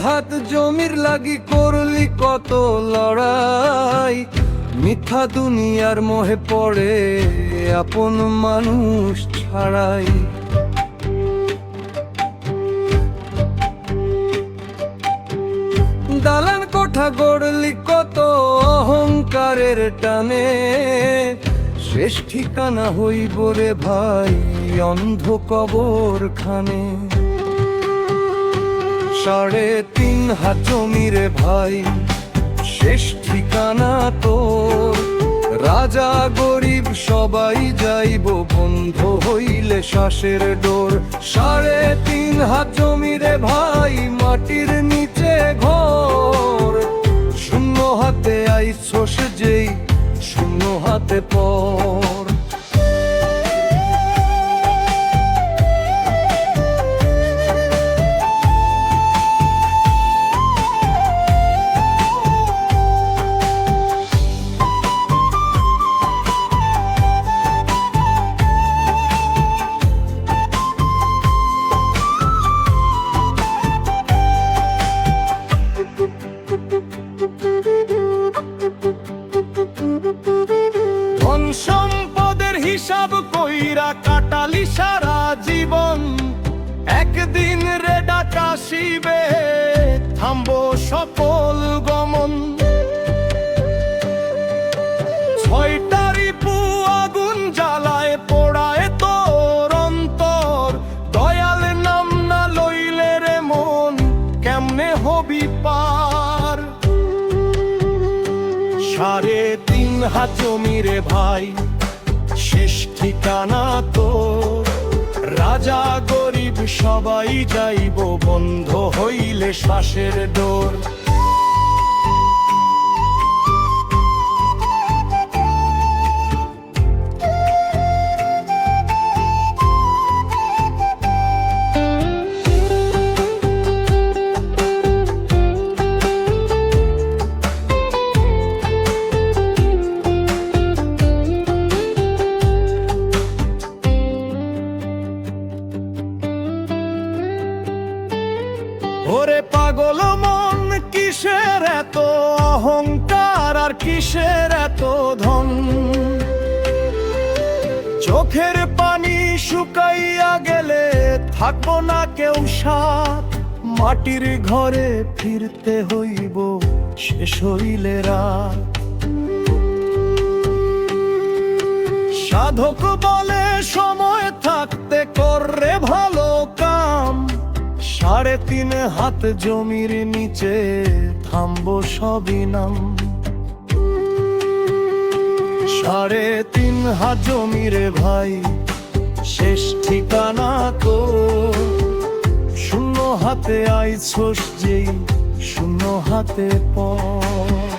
হাত জমির লাগি করলি কত লড়াই, মিথ্যা দুনিয়ার মোহে পড়ে আপন মানুষ ছাড়াই। দালান কোঠা গড়লি কত অহংকারের টানে, শেষ ঠিকানা হইব রে ভাই অন্ধ কবর খানে। 3.5 হাত জমি রে ভাই শেষ ঠিকানা তোর, রাজা গরিব সবাই যাইব বন্ধ হইলে শ্বাসের ডোর। 3.5 হাত জমি রে ভাই মাটির নিচে ঘর, শূন্য হাতে আইছস যেই শূন্য হাতে পর। সম্পদের হিসাব কইরা কাটালি সারা জীবন, একদিন রে ডাকাশিবে থামবো সফল গমন। 6টা রিপু আগুন জ্বালায় পোড়ায় তোর অন্তর, দয়াল নাম না লইলে রে মন কেমনে হবি পার। 3.5 হাত জমি রে ভাই শেষ ঠিকানা তোর, রাজা গরিব সবাই যাইব বন্ধ হইলে শ্বাসের ডোর। ওরে পাগল মন কিসের এত অহংকার আর কিসের এত ধন, চোখের পানি শুকাইয়া গেলে থাকবো না কেউ সাথ, মাটির ঘরে ফিরতে হইব শেষ হইলে রাত। সাধক বলে সময় থাকতে কররে ভালো কাম, 3.5 হাত জমির নিচে থামবো সবই নাম। 3.5 হাত জমি রে ভাই শেষ ঠিকানা তোর, শূন্য হাতে আইছস যেই শূন্য হাতে পর।